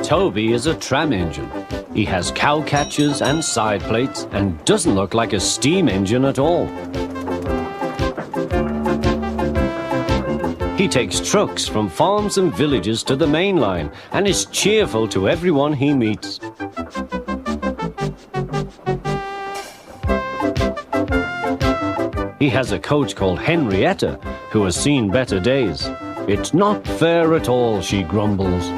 Toby is a tram engine. He has cow catchers and side plates and doesn't look like a steam engine at all. He takes trucks from farms and villages to the main line and is cheerful to everyone he meets. He has a coach called Henrietta, who has seen better days. It's not fair at all, she grumbles,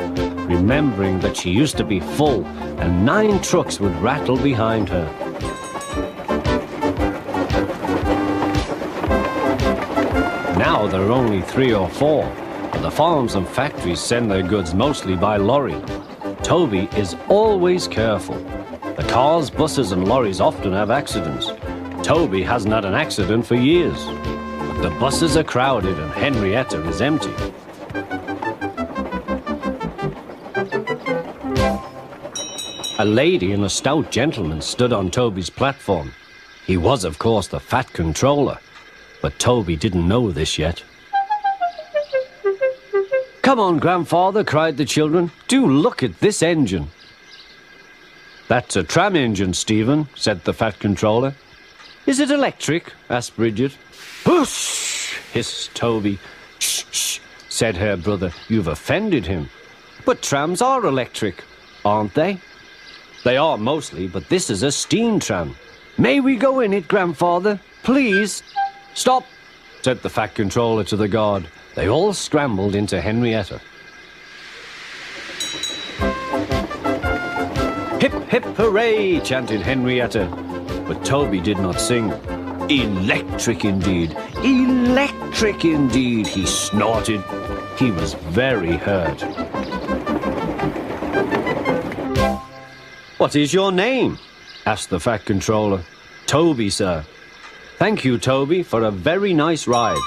remembering that she used to be full and 9 trucks would rattle behind her. Now there are only 3 or 4, and the farms and factories send their goods mostly by lorry. Toby is always careful. The cars, buses and lorries often have accidents. Toby hasn't had an accident for years. But the buses are crowded and Henrietta is empty. A lady and a stout gentleman stood on Toby's platform. He was, of course, the Fat Controller, but Toby didn't know this yet. "Come on, Grandfather," cried the children. "Do look at this engine." "That's a tram engine, Stephen," said the Fat Controller. "Is it electric?" asked Bridget. "Whoosh!" hissed Toby. "Shh, shh," said her brother. "You've offended him." "But trams are electric, aren't they?" "They are mostly, but this is a steam tram." "May we go in it, Grandfather? Please?" "Stop," said the Fat Controller to the guard. They all scrambled into Henrietta. "Hip, hip, hooray!" chanted Henrietta. But Toby did not sing. "Electric indeed! Electric indeed!" he snorted. He was very hurt. "What is your name?" asked the Fat Controller. "Toby, sir." "Thank you, Toby, for a very nice ride."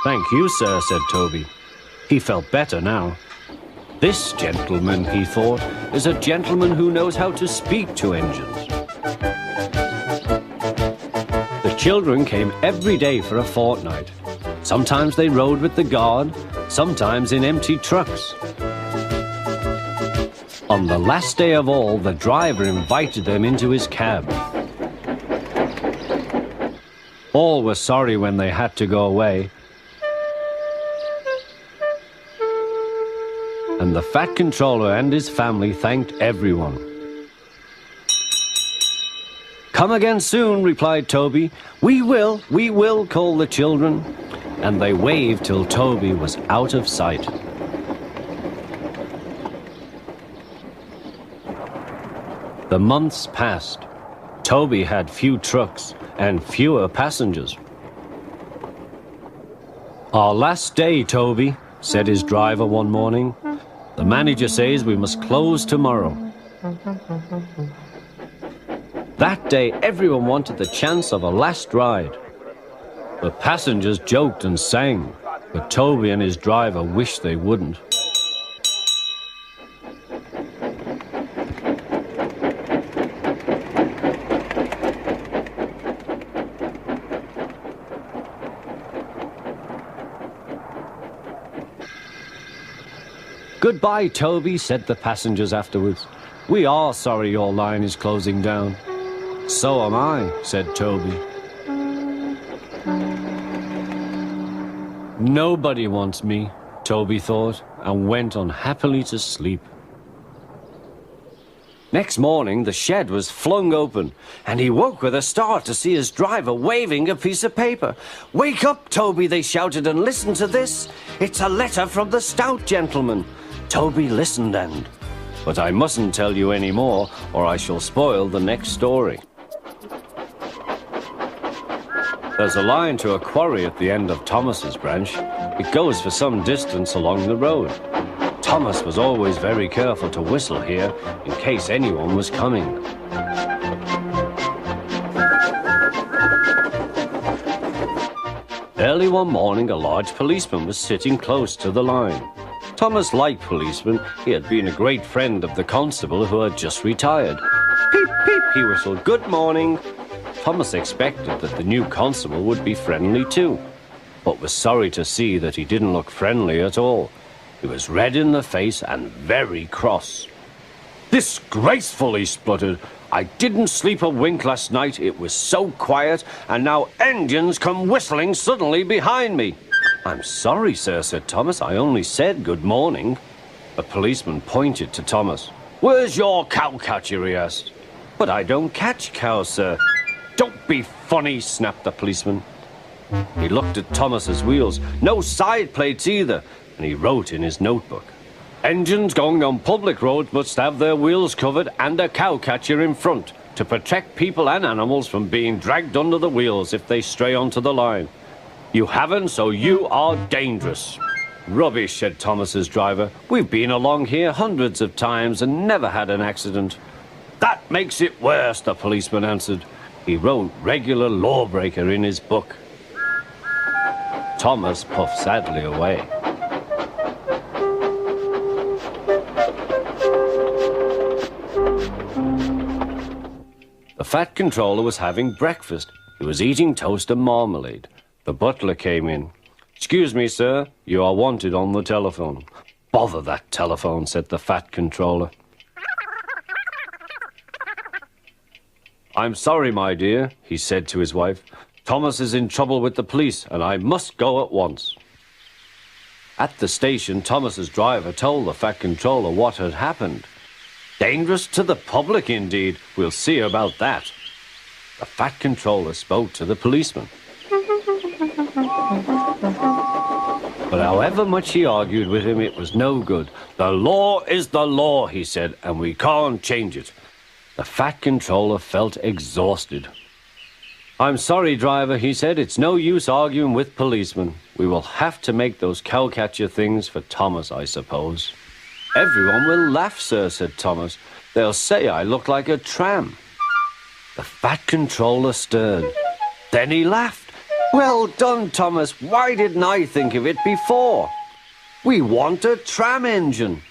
"Thank you, sir," said Toby. He felt better now. This gentleman, he thought, is a gentleman who knows how to speak to engines. The children came every day for a fortnight. Sometimes they rode with the guard, sometimes in empty trucks. On the last day of all, the driver invited them into his cab. All were sorry when they had to go away. And the Fat Controller and his family thanked everyone. "Come again soon," replied Toby. We will," called the children. And they waved till Toby was out of sight. The months passed. Toby had few trucks and fewer passengers. "Our last day, Toby," said his driver one morning. "The manager says we must close tomorrow." That day, everyone wanted the chance of a last ride. The passengers joked and sang, but Toby and his driver wished they wouldn't. "Goodbye, Toby," said the passengers afterwards. "We are sorry your line is closing down." "So am I," said Toby. Nobody wants me, Toby thought, and went unhappily to sleep. Next morning, the shed was flung open, and he woke with a start to see his driver waving a piece of paper. "Wake up, Toby," they shouted, "and listen to this. It's a letter from the stout gentleman." Toby listened and... But I mustn't tell you any more, or I shall spoil the next story. There's a line to a quarry at the end of Thomas's branch. It goes for some distance along the road. Thomas was always very careful to whistle here in case anyone was coming. Early one morning, a large policeman was sitting close to the line. Thomas liked policemen. He had been a great friend of the constable who had just retired. "He Peep, peep, he whistled. Good morning. Thomas expected that the new constable would be friendly too, but was sorry to see that he didn't look friendly at all. He was red in the face and very cross. Disgraceful, he spluttered. I didn't sleep a wink last night. It was so quiet, and now engines come whistling suddenly behind me. I'm sorry, sir, said Thomas. I only said good morning. A policeman pointed to Thomas. Where's your cowcatcher, he asked. But I don't catch cows, sir. Don't be funny, snapped the policeman. He looked at Thomas's wheels. No side plates either, and he wrote in his notebook. Engines going on public roads must have their wheels covered and a cowcatcher in front to protect people and animals from being dragged under the wheels if they stray onto the line. You haven't, so you are dangerous. Rubbish, said Thomas's driver. We've been along here hundreds of times and never had an accident. That makes it worse, the policeman answered. He wrote regular lawbreaker in his book. Thomas puffed sadly away. The fat controller was having breakfast. He was eating toast and marmalade. The butler came in. Excuse me, sir, you are wanted on the telephone. Bother that telephone, said the fat controller. I'm sorry, my dear, he said to his wife. Thomas is in trouble with the police, and I must go at once. At the station, Thomas's driver told the fat controller what had happened. Dangerous to the public, indeed. We'll see about that. The fat controller spoke to the policeman. But however much he argued with him, it was no good. The law is the law, he said, and we can't change it. The fat controller felt exhausted. I'm sorry, driver, he said. It's no use arguing with policemen. We will have to make those cowcatcher things for Thomas, I suppose. Everyone will laugh, sir, said Thomas. They'll say I look like a tram. The fat controller stirred. Then he laughed. Well done, Thomas. Why didn't I think of it before? We want a tram engine.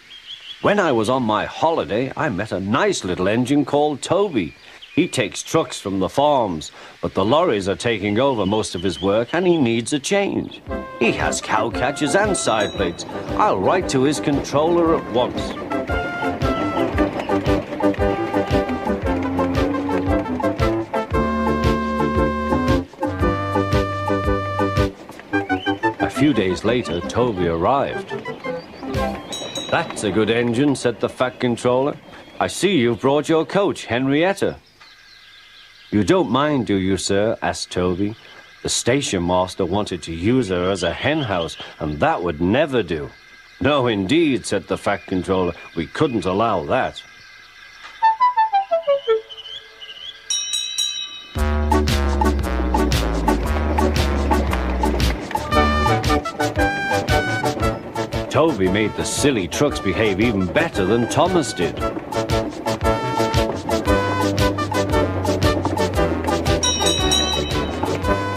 When I was on my holiday, I met a nice little engine called Toby. He takes trucks from the farms, but the lorries are taking over most of his work and he needs a change. He has cowcatchers and side plates. I'll write to his controller at once. A few days later, Toby arrived. That's a good engine, said the fat controller. I see you've brought your coach, Henrietta. You don't mind, do you, sir? Asked Toby. The station master wanted to use her as a hen house, and that would never do. No, indeed, said the fat controller. We couldn't allow that. Toby made the silly trucks behave even better than Thomas did.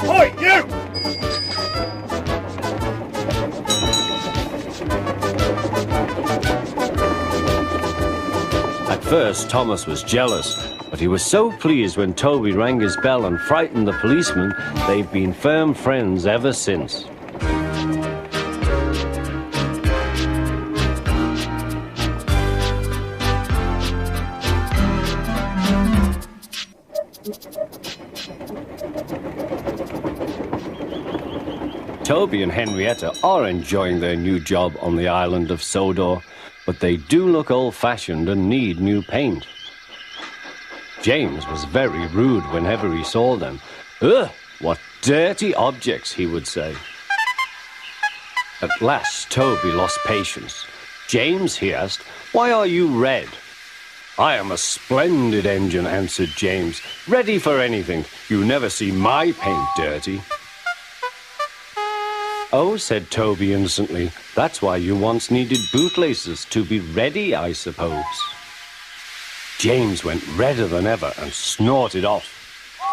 Oi, you! At first, Thomas was jealous, but he was so pleased when Toby rang his bell and frightened the policeman. They've been firm friends ever since. Toby and Henrietta are enjoying their new job on the island of Sodor, but they do look old-fashioned and need new paint. James was very rude whenever he saw them. Ugh, what dirty objects, he would say. At last, Toby lost patience. James, he asked, why are you red? I am a splendid engine, answered James. Ready for anything. You never see my paint dirty. Oh, said Toby innocently, that's why you once needed bootlaces, to be ready, I suppose. James went redder than ever and snorted off.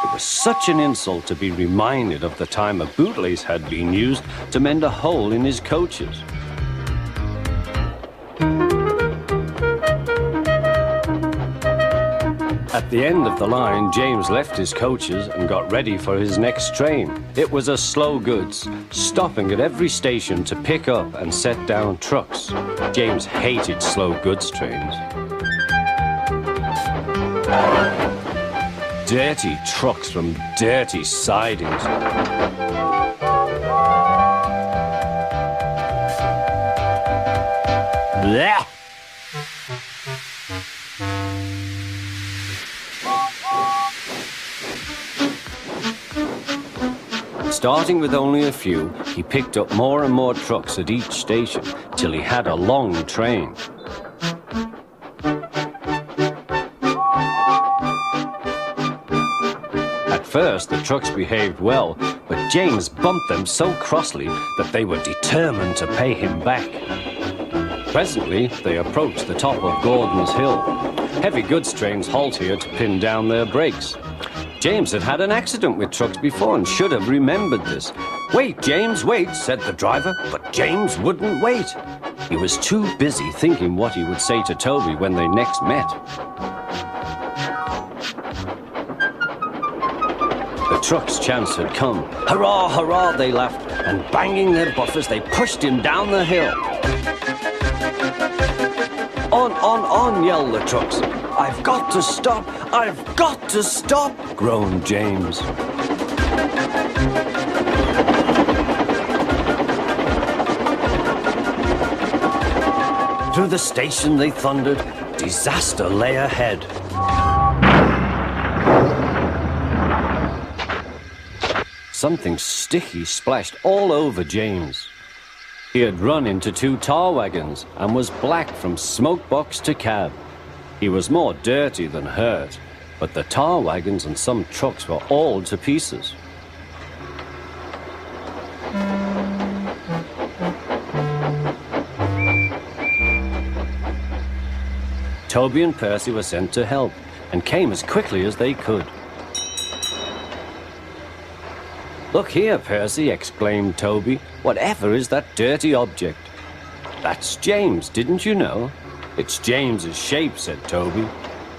It was such an insult to be reminded of the time a bootlace had been used to mend a hole in his coaches. At the end of the line, James left his coaches and got ready for his next train. It was a slow goods, stopping at every station to pick up and set down trucks. James hated slow goods trains. Dirty trucks from dirty sidings. Blech! Starting with only a few, he picked up more and more trucks at each station till he had a long train. At first, the trucks behaved well, but James bumped them so crossly that they were determined to pay him back. Presently, they approached the top of Gordon's Hill. Heavy goods trains halt here to pin down their brakes. James had had an accident with trucks before and should have remembered this. "Wait, James, wait," said the driver, but James wouldn't wait. He was too busy thinking what he would say to Toby when they next met. The truck's chance had come. Hurrah, hurrah, they laughed, and banging their buffers, they pushed him down the hill. On, yelled the trucks. "I've got to stop! I've got to stop!" groaned James. Through the station they thundered. Disaster lay ahead. Something sticky splashed all over James. He had run into 2 tar wagons and was black from smoke box to cab. He was more dirty than hurt, but the tar wagons and some trucks were all to pieces. Toby and Percy were sent to help and came as quickly as they could. "Look here, Percy," exclaimed Toby. "Whatever is that dirty object?" "That's James, didn't you know?" "It's James's shape," said Toby.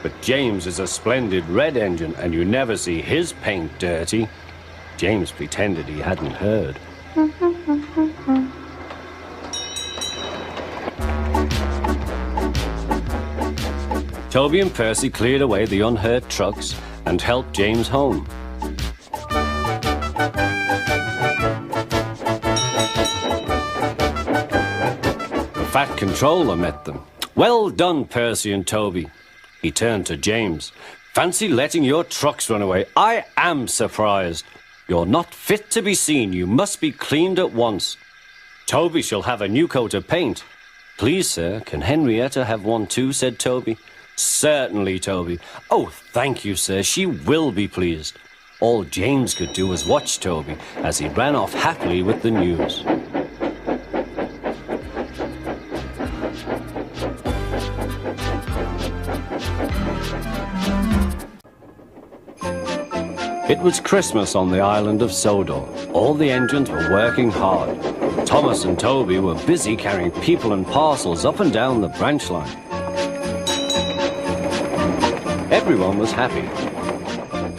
"But James is a splendid red engine, and you never see his paint dirty." James pretended he hadn't heard. Toby and Percy cleared away the unhurt trucks and helped James home. The Fat Controller met them. "Well done, Percy and Toby." He turned to James. "Fancy letting your trucks run away. I am surprised. You're not fit to be seen. You must be cleaned at once. Toby shall have a new coat of paint." "Please, sir, can Henrietta have one too?" said Toby. "Certainly, Toby." "Oh, thank you, sir. She will be pleased." All James could do was watch Toby as he ran off happily with the news. It was Christmas on the island of Sodor. All the engines were working hard. Thomas and Toby were busy carrying people and parcels up and down the branch line. Everyone was happy.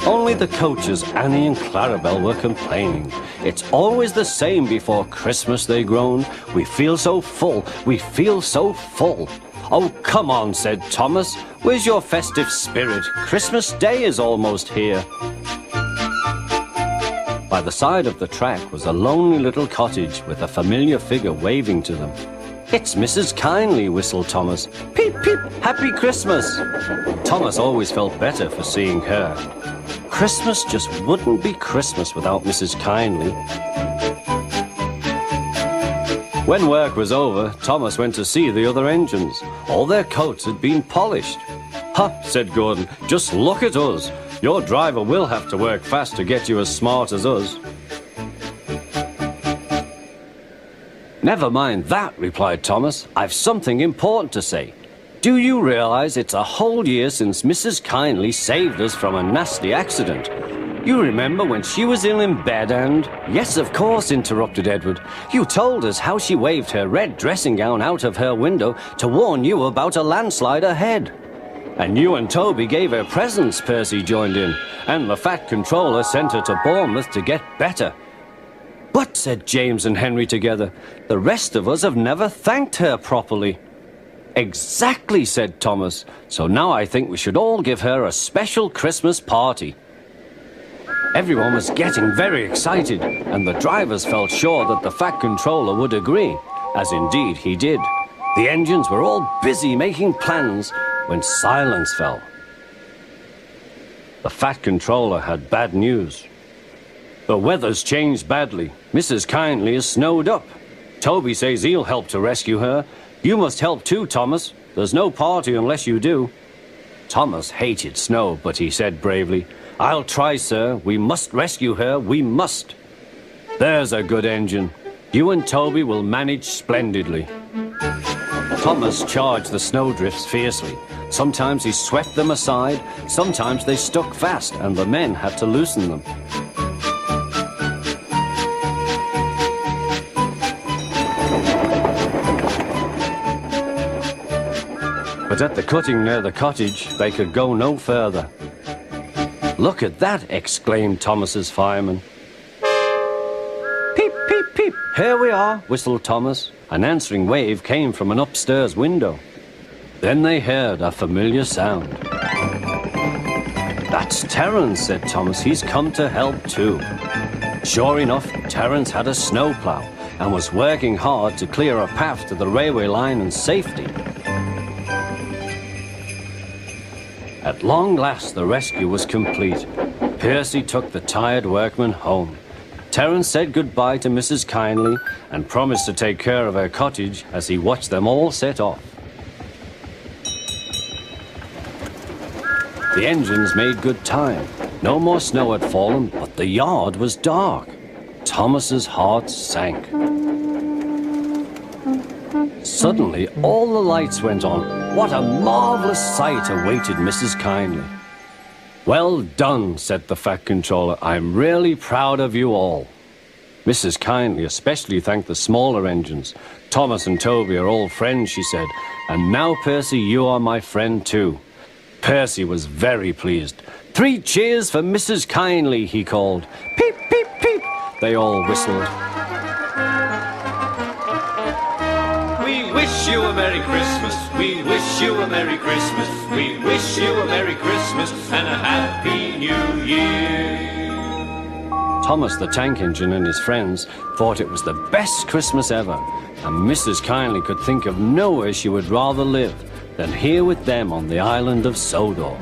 Only the coaches, Annie and Clarabelle, were complaining. "It's always the same before Christmas," they groaned. "We feel so full, we feel so full." "Oh, come on," said Thomas. "Where's your festive spirit? Christmas Day is almost here." By the side of the track was a lonely little cottage with a familiar figure waving to them. "It's Mrs. Kindly," whistled Thomas. "Peep, peep, Happy Christmas!" Thomas always felt better for seeing her. Christmas just wouldn't be Christmas without Mrs. Kindly. When work was over, Thomas went to see the other engines. All their coats had been polished. "Ha," said Gordon, "just look at us. Your driver will have to work fast to get you as smart as us." "Never mind that," replied Thomas. "I've something important to say. Do you realize it's a whole year since Mrs. Kindly saved us from a nasty accident? You remember when she was ill in bed and—" "Yes, of course," interrupted Edward. "You told us how she waved her red dressing gown out of her window to warn you about a landslide ahead." And you and Toby gave her presents, Percy joined in. And the Fat Controller sent her to Bournemouth to get better. But, said James and Henry together, the rest of us have never thanked her properly. Exactly, said Thomas. So now I think we should all give her a special Christmas party. Everyone was getting very excited, and the drivers felt sure that the Fat Controller would agree, as indeed he did. The engines were all busy making plans when silence fell. The Fat Controller had bad news. The weather's changed badly. Mrs. Kindly is snowed up. Toby says he'll help to rescue her. You must help too, Thomas. There's no party unless you do. Thomas hated snow, but he said bravely, I'll try, sir. We must rescue her. We must. There's a good engine. You and Toby will manage splendidly. Thomas charged the snowdrifts fiercely. Sometimes he swept them aside, sometimes they stuck fast, and the men had to loosen them. But at the cutting near the cottage, they could go no further. Look at that, exclaimed Thomas's fireman. Peep, peep, peep, here we are, whistled Thomas. An answering wave came from an upstairs window. Then they heard a familiar sound. That's Terence, said Thomas. He's come to help too. Sure enough, Terence had a snowplow and was working hard to clear a path to the railway line in safety. At long last, the rescue was complete. Percy took the tired workmen home. Terence said goodbye to Mrs. Kindly and promised to take care of her cottage as he watched them all set off. The engines made good time. No more snow had fallen, but the yard was dark. Thomas's heart sank. Suddenly, all the lights went on. What a marvelous sight awaited Mrs. Kindly. Well done, said the Fat Controller. I'm really proud of you all. Mrs. Kindly especially thanked the smaller engines. Thomas and Toby are all friends, she said. And now, Percy, you are my friend too. Percy was very pleased. 3 cheers for Mrs. Kindly, he called. Peep, peep, peep, they all whistled. We wish you a Merry Christmas, we wish you a Merry Christmas, we wish you a Merry Christmas and a Happy New Year. Thomas the Tank Engine and his friends thought it was the best Christmas ever, and Mrs. Kindly could think of nowhere she would rather live than here with them on the island of Sodor.